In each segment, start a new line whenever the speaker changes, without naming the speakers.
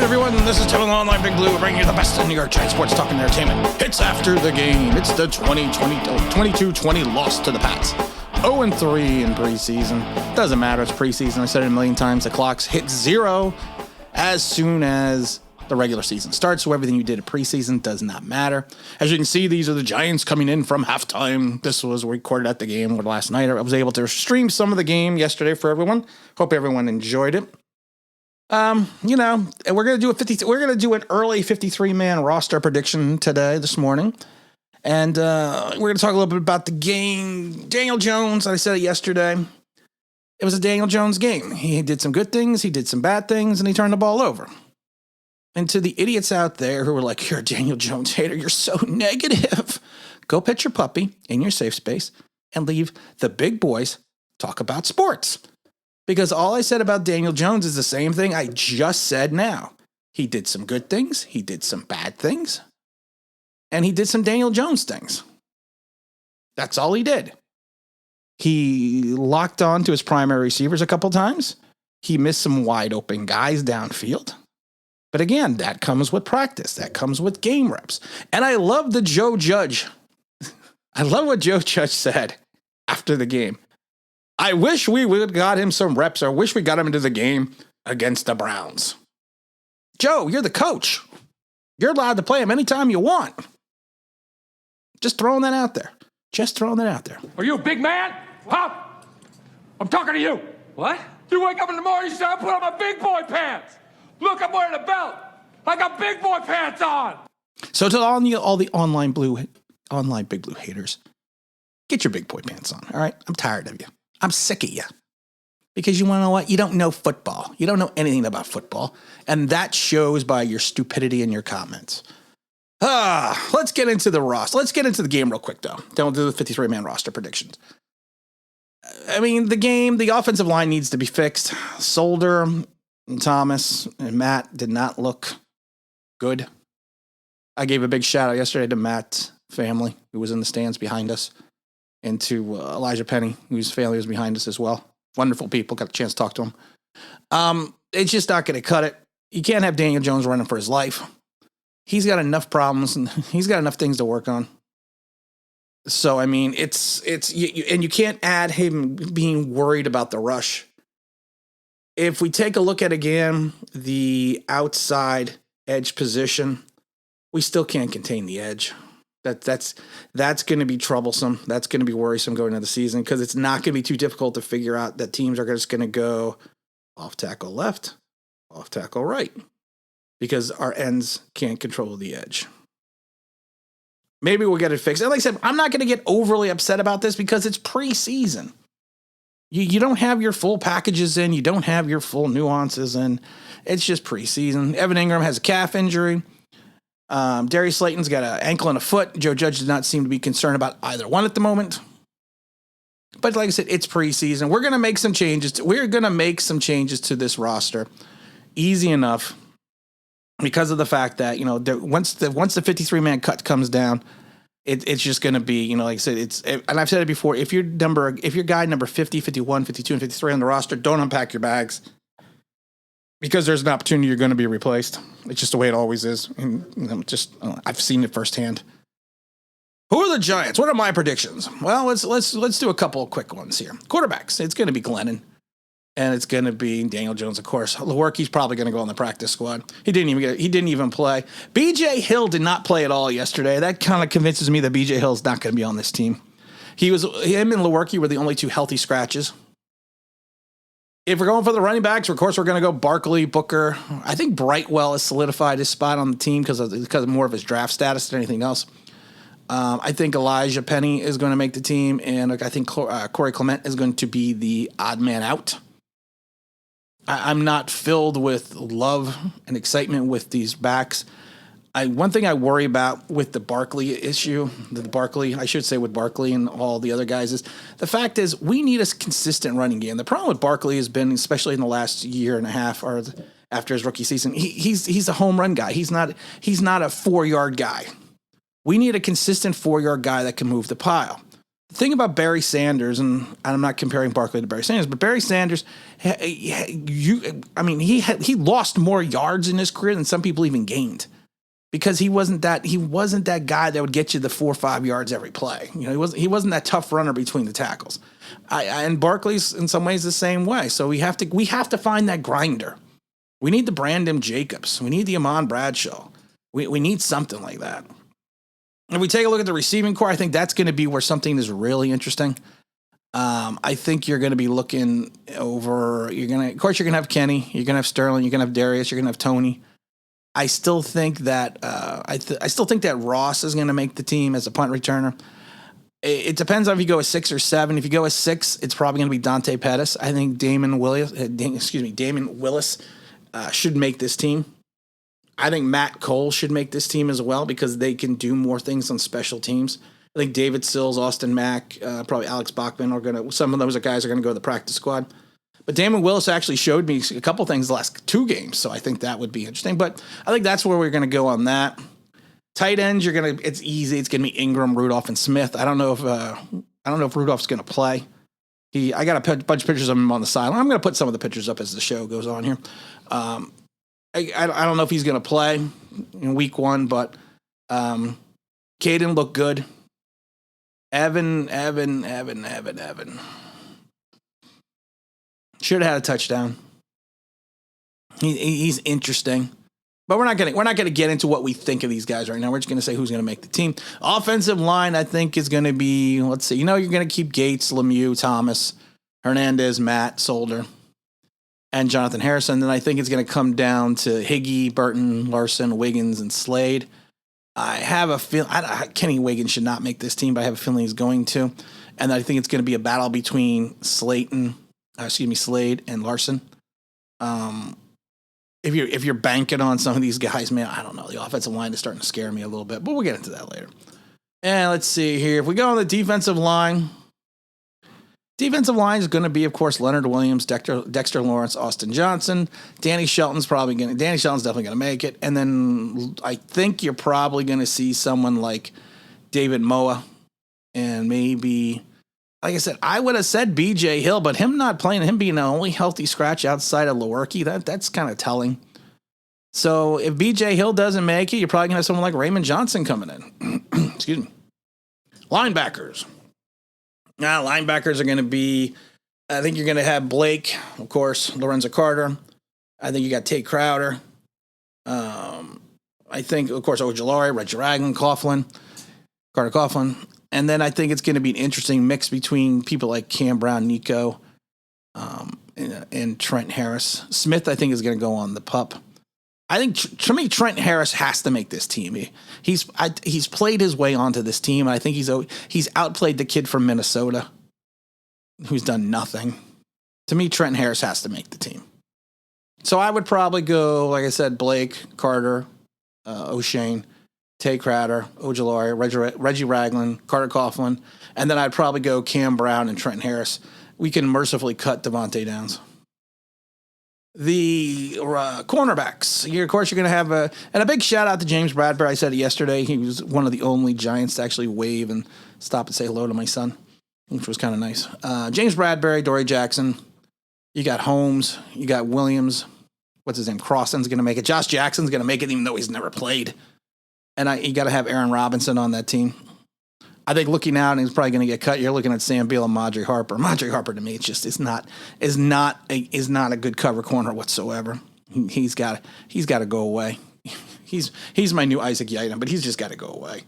everyone. This is Tim Online Big Blue, bringing you the best in New York Giants sports talk and entertainment. It's after the game. It's the 22-20 loss to the Pats. 0-3 in preseason. Doesn't matter. It's preseason. I said it a million times. The clock's hit zero as soon as the regular season starts. So everything you did at preseason does not matter. As you can see, these are the Giants coming in from halftime. This was recorded at the game last night. I was able to stream some of the game yesterday for everyone. Hope everyone enjoyed it. And we're gonna do an early 53-man roster prediction this morning, and we're gonna talk a little bit about the game. Daniel Jones, I said it yesterday. It was a Daniel Jones game. He did some good things, he did some bad things, and he turned the ball over. And to the idiots out there who are like, "You're a Daniel Jones hater. You're so negative," go pet your puppy in your safe space and leave the big boys talk about sports. Because all I said about Daniel Jones is the same thing I just said now. He did some good things, he did some bad things, and he did some Daniel Jones things. That's all he did. He locked on to his primary receivers a couple times. He missed some wide open guys downfield. But again, that comes with practice. That comes with game reps. And I love the Joe Judge. I love what Joe Judge said after the game. I wish we would have got him some reps, or wish we got him into the game against the Browns. Joe, you're the coach. You're allowed to play him anytime you want. Just throwing that out there.
Are you a big man? Huh? I'm talking to you.
What?
You wake up in the morning, you say, I put on my big boy pants. Look, I'm wearing a belt. I got big boy pants on.
So to all the online Big Blue haters, get your big boy pants on, all right? I'm tired of you. I'm sick of you. Because you want to know what? You don't know football. You don't know anything about football. And that shows by your stupidity in your comments. Let's get into the roster. Let's get into the game real quick, though. Don't do the 53-man roster predictions. I mean, the offensive line needs to be fixed. Solder, and Thomas, and Matt did not look good. I gave a big shout out yesterday to Matt's family, who was in the stands behind us, and to Elijah Penny, whose family was behind us as well. Wonderful people. Got a chance to talk to him. It's just not going to cut it. You can't have Daniel Jones running for his life. He's got enough problems, and he's got enough things to work on. So, I mean, and you can't add him being worried about the rush. If we take a look at, again, the outside edge position, we still can't contain the edge. That's going to be troublesome. That's going to be worrisome going into the season, because it's not going to be too difficult to figure out that teams are just going to go off tackle left, off tackle right, because our ends can't control the edge. Maybe we'll get it fixed. And like I said, I'm not going to get overly upset about this because it's preseason. You don't have your full packages in. You don't have your full nuances in. It's just preseason. Evan Ingram has a calf injury. Darius Slayton's got an ankle and a foot. Joe Judge does not seem to be concerned about either one at the moment. But like I said, it's preseason. We're going to make some changes. We're going to make some changes to this roster. Easy enough, because of the fact that, once the 53-man cut comes down, it's just going to be, like I said, and I've said it before, if you're guy number 50, 51, 52, and 53 on the roster, don't unpack your bags. Because there's an opportunity you're going to be replaced. It's just the way it always is. And I've seen it firsthand. Who are the Giants? What are my predictions? Well, let's do a couple of quick ones here. Quarterbacks. It's going to be Glennon, and it's going to be Daniel Jones, of course. Lewerke's probably going to go on the practice squad. He didn't even play. B.J. Hill did not play at all yesterday. That kind of convinces me that B.J. Hill's not going to be on this team. Him and Lewerke were the only two healthy scratches. If we're going for the running backs, of course, we're going to go Barkley, Booker. I think Brightwell has solidified his spot on the team because of more of his draft status than anything else. I think Elijah Penny is going to make the team, and I think Corey Clement is going to be the odd man out. I'm not filled with love and excitement with these backs. One thing I worry about with the Barkley issue, with Barkley and all the other guys, is the fact is we need a consistent running game. The problem with Barkley has been, especially in the last year and a half or after his rookie season, he's a home run guy. He's not a 4-yard guy. We need a consistent 4-yard guy that can move the pile. The thing about Barry Sanders, and I'm not comparing Barkley to Barry Sanders, but Barry Sanders, he lost more yards in his career than some people even gained, because he wasn't that guy that would get you the 4 or 5 yards every play. You know, he wasn't that tough runner between the tackles. And Barkley's in some ways the same way. So we have to find that grinder. We need the Brandon Jacobs. We need the Amon Bradshaw. We need something like that. If we take a look at the receiving core, I think that's going to be where something is really interesting. I think you're going to be looking over. Of course, you're going to have Kenny. You're going to have Sterling. You're going to have Darius. You're going to have Tony. I still think that Ross is going to make the team as a punt returner. It depends on if you go with 6 or 7. If you go with 6, it's probably going to be Dante Pettis. I think Damon Willis should make this team. I think Matt Cole should make this team as well, because they can do more things on special teams. I think David Sills, Austin Mack, probably Alex Bachman some of those guys are going to go to the practice squad. But Damon Willis actually showed me a couple things the last 2 games, so I think that would be interesting. But I think that's where we're going to go on that. Tight ends, it's easy. It's going to be Ingram, Rudolph, and Smith. I don't know if Rudolph's going to play. I got a bunch of pictures of him on the sideline. I'm going to put some of the pictures up as the show goes on here. I don't know if he's going to play in week 1, but Caden looked good. Evan. Should have had a touchdown. He's interesting, but we're not gonna get into what we think of these guys right now. We're just gonna say who's gonna make the team. Offensive line, I think, is gonna be. Let's see. You're gonna keep Gates, Lemieux, Thomas, Hernandez, Matt, Solder, and Jonathan Harrison. Then I think it's gonna come down to Higgy, Burton, Larson, Wiggins, and Slade. I have a feeling Kenny Wiggins should not make this team, but I have a feeling he's going to. And I think it's going to be a battle between Slade and Larson. If you're banking on some of these guys, man, I don't know. The offensive line is starting to scare me a little bit, but we'll get into that later. And let's see here. If we go on the defensive line is going to be, of course, Leonard Williams, Dexter Lawrence, Austin Johnson. Danny Shelton's definitely going to make it. And then I think you're probably going to see someone like David Moa, and maybe, like I said, I would have said BJ Hill, but him not playing, him being the only healthy scratch outside of Lewerke, that's kind of telling. So if BJ Hill doesn't make it, you're probably going to have someone like Raymond Johnson coming in. Excuse me. Linebackers. Now, linebackers are going to be, I think you're going to have Blake, of course, Lorenzo Carter. I think you got Tate Crowder. I think, of course, Ojulari, Reggie Ragland, Carter Coughlin. And then I think it's going to be an interesting mix between people like Cam Brown, Nico, and Trent Harris. Smith, I think, is going to go on the pup. I think, to me, Trent Harris has to make this team. He's played his way onto this team, and I think he's outplayed the kid from Minnesota, who's done nothing. To me, Trent Harris has to make the team. So I would probably go, like I said, Blake, Carter, O'Shane, Tate Crowder, Ojulari, Reggie Ragland, Carter Coughlin, and then I'd probably go Cam Brown and Trent Harris. We can mercifully cut Devontae Downs. The cornerbacks. Of course, you're going to have and a big shout out to James Bradbury. I said it yesterday. He was one of the only Giants to actually wave and stop and say hello to my son, which was kind of nice. James Bradbury, Dory Jackson. You got Holmes. You got Williams. What's his name? Crossan's going to make it. Josh Jackson's going to make it, even though he's never played. And you got to have Aaron Robinson on that team. I think looking out, and he's probably going to get cut. You're looking at Sam Beal and Madre Harper. Madre Harper, to me, is not a good cover corner whatsoever. He's got to go away. He's my new Isaac Yiadom, but he's just got to go away.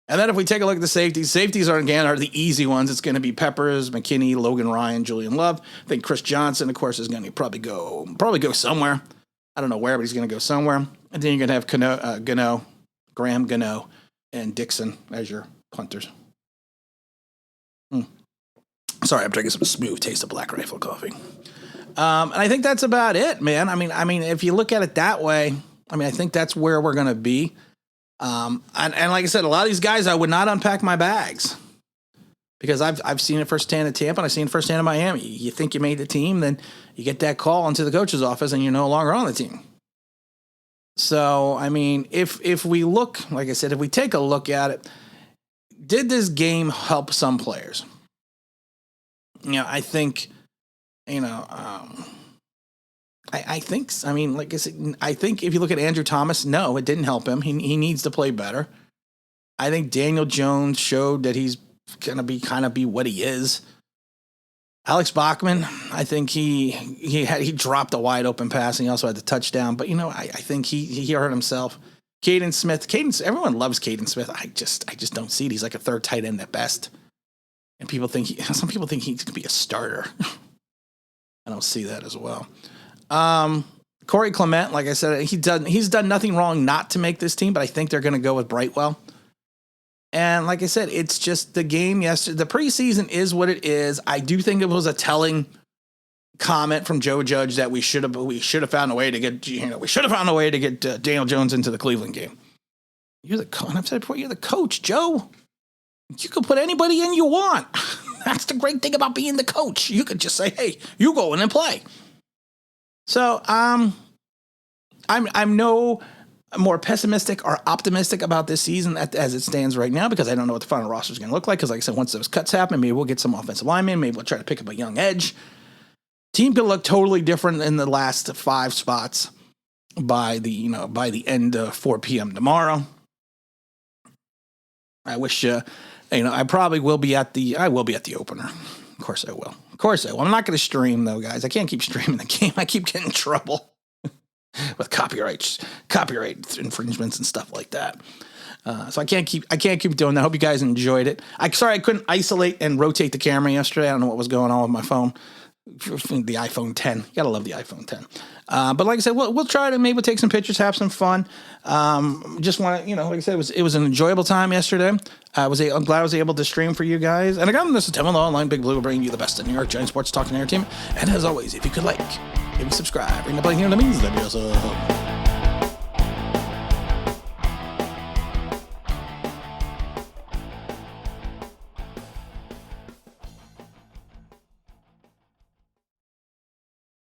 And then if we take a look at the safeties, are the easy ones. It's going to be Peppers, McKinney, Logan Ryan, Julian Love. I think Chris Johnson, of course, is going to probably go somewhere. I don't know where, but he's going to go somewhere. And then you're going to have Graham Gano, and Dixon as your punters. Sorry, I'm drinking some smooth taste of Black Rifle coffee. And I think that's about it, man. I mean, if you look at it that way, I think that's where we're going to be. And like I said, a lot of these guys, I would not unpack my bags because I've seen it firsthand at Tampa and I've seen it firsthand in Miami. You think you made the team, then you get that call into the coach's office and you're no longer on the team. So, if we look, like I said, if we take a look at it, did this game help some players? I think, I think, I mean, like I said, I think if you look at Andrew Thomas, no, it didn't help him. He needs to play better. I think Daniel Jones showed that he's going to be what he is. Alex Bachman, I think he dropped a wide open pass and he also had the touchdown, but I think he hurt himself. Caden Smith, everyone loves Caden Smith. I just don't see it. He's like a third tight end at best. And some people think he could be a starter. I don't see that as well. Corey Clement, like I said, he's done nothing wrong not to make this team, but I think they're going to go with Brightwell. And like I said, it's just the game yesterday. The preseason is what it is. I do think it was a telling comment from Joe Judge that we should have found a way to get Daniel Jones into the Cleveland game. You're the I've said before, you're the coach, Joe. You can put anybody in you want. That's the great thing about being the coach. You could just say, "Hey, you go in and play." So, I'm no more pessimistic or optimistic about this season as it stands right now because I don't know what the final roster is going to look like. Because, like I said, once those cuts happen, maybe we'll get some offensive linemen. Maybe we'll try to pick up a young edge. Team could look totally different in the last 5 spots by the end of 4 p.m. tomorrow. I wish, I probably will be at the opener. Of course I will. I'm not going to stream though, guys. I can't keep streaming the game. I keep getting in trouble with copyright infringements and stuff like that. So I can't keep doing that. I hope you guys enjoyed it. Sorry I couldn't isolate and rotate the camera yesterday. I don't know what was going on with my phone. The iPhone 10. You gotta love the iPhone 10. But like I said, we'll try to maybe take some pictures, have some fun. Just want to, like I said, it was an enjoyable time yesterday. I'm glad I was able to stream for you guys. And again, this is Tim Online Big Blue, bringing you the best of New York Giant sports talk and entertainment. And as always, if you could maybe subscribe, ring the bell here, that means that